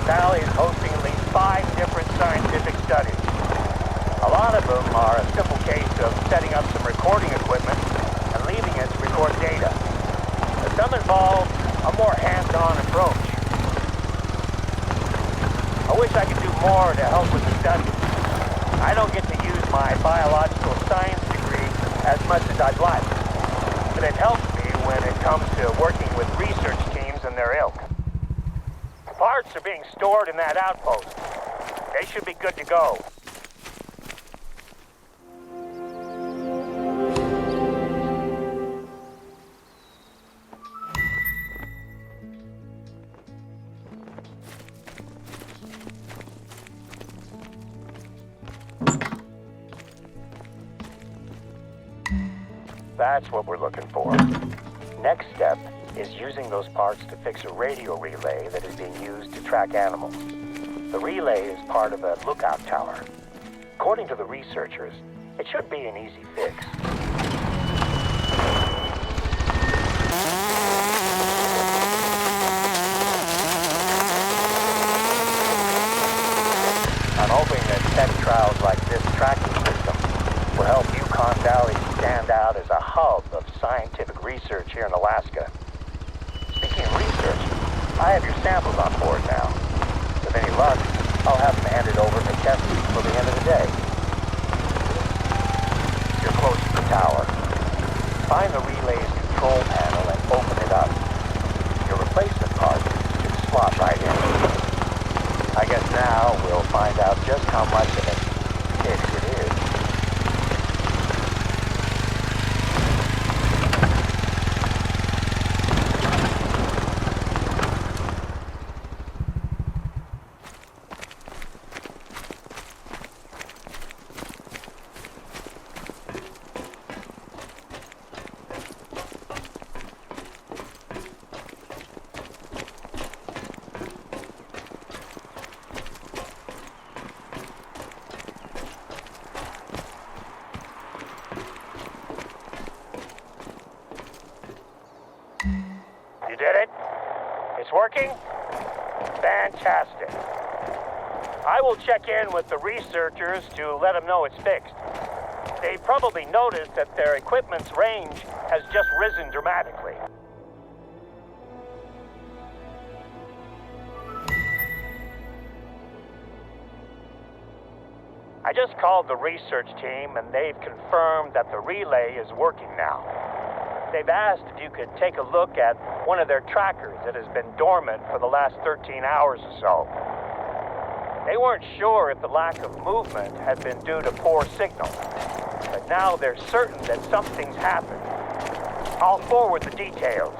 Valley is hosting at least 5 different scientific studies. A lot of them are a simple case of setting up some recording equipment and leaving it to record data. But some involve a more hands-on approach. I wish I could do more to help with the study. I don't get to use my biological science degree as much as I'd like, but it helps me when it comes to working with research teams and their ilk. Parts are being stored in that outpost. They should be good to go. That's what we're looking for. Next step is using those parts to fix a radio relay that is being used to track animals. The relay is part of a lookout tower. According to the researchers, it should be an easy fix. I'm hoping that test trials like this tracking system will help Yukon Valley stand out as a hub of scientific research here in Alaska. Speaking of research, I have your samples on board now. With any luck, I'll have them handed over for testing before the end of the day. You're close to the tower. Find the relay's control panel and open it up. Your replacement part should slot right in. I guess now we'll find out just how much of a fix it is. You did it? It's working? Fantastic. I will check in with the researchers to let them know it's fixed. They probably noticed that their equipment's range has just risen dramatically. I just called the research team and they've confirmed that the relay is working now. They've asked if you could take a look at one of their trackers that has been dormant for the last 13 hours or so. They weren't sure if the lack of movement had been due to poor signal, but now they're certain that something's happened. I'll forward the details.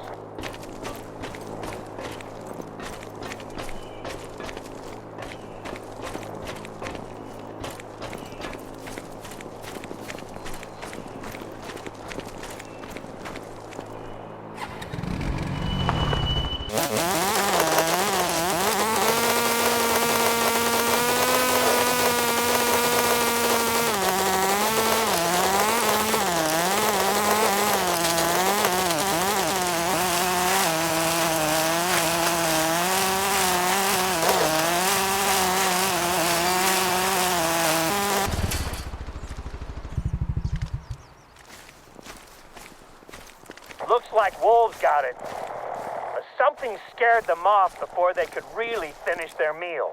Looks like wolves got it. But something scared them off before they could really finish their meal.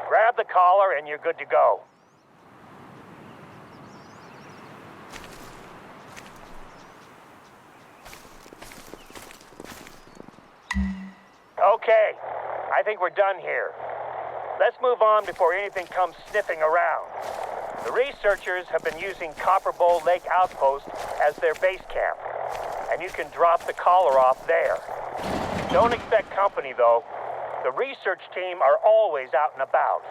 Grab the collar and you're good to go. Okay, I think we're done here. Let's move on before anything comes sniffing around. The researchers have been using Copper Bowl Lake Outpost as their base camp, and you can drop the collar off there. Don't expect company, though. The research team are always out and about.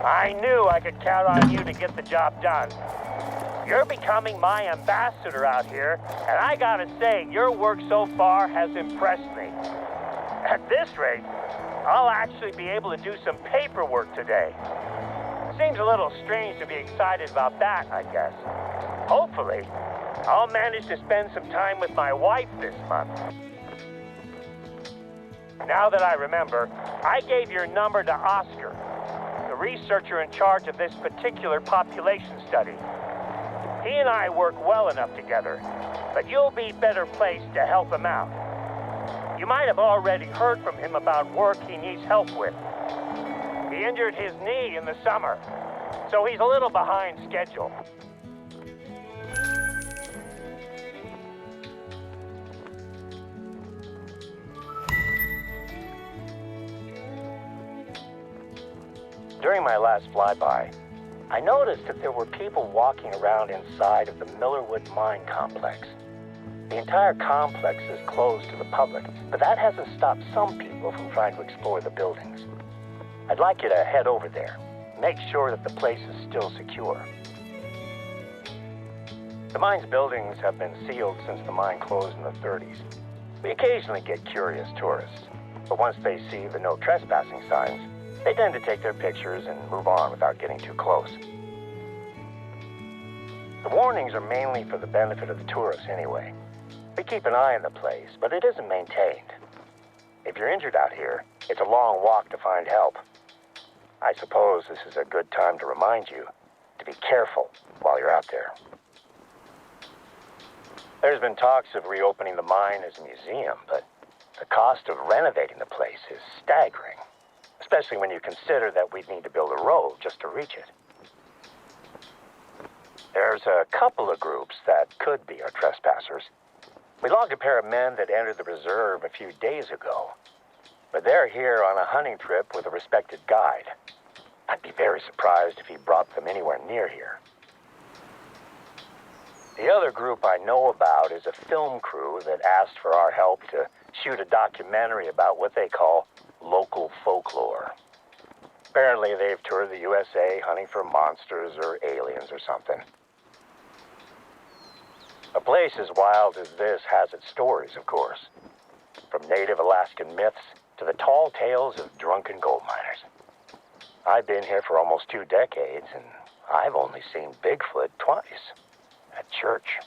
I knew I could count on you to get the job done. You're becoming my ambassador out here, and I gotta say, your work so far has impressed me. At this rate, I'll actually be able to do some paperwork today. Seems a little strange to be excited about that, I guess. Hopefully, I'll manage to spend some time with my wife this month. Now that I remember, I gave your number to Oscar, the researcher in charge of this particular population study. He and I work well enough together, but you'll be better placed to help him out. You might have already heard from him about work he needs help with. He injured his knee in the summer, so he's a little behind schedule. During my last flyby, I noticed that there were people walking around inside of the Millerwood Mine Complex. The entire complex is closed to the public, but that hasn't stopped some people from trying to explore the buildings. I'd like you to head over there. Make sure that the place is still secure. The mine's buildings have been sealed since the mine closed in the 30s. We occasionally get curious tourists, but once they see the no trespassing signs, they tend to take their pictures and move on without getting too close. The warnings are mainly for the benefit of the tourists anyway. We keep an eye on the place, but it isn't maintained. If you're injured out here, it's a long walk to find help. I suppose this is a good time to remind you to be careful while you're out there. There's been talks of reopening the mine as a museum, but the cost of renovating the place is staggering, especially when you consider that we'd need to build a road just to reach it. There's a couple of groups that could be our trespassers. We logged a pair of men that entered the reserve a few days ago, but they're here on a hunting trip with a respected guide. I'd be very surprised if he brought them anywhere near here. The other group I know about is a film crew that asked for our help to shoot a documentary about what they call local folklore. Apparently they've toured the USA hunting for monsters or aliens or something. A place as wild as this has its stories, of course. From native Alaskan myths to the tall tales of drunken gold miners. I've been here for almost 2 decades, and I've only seen Bigfoot twice. At church.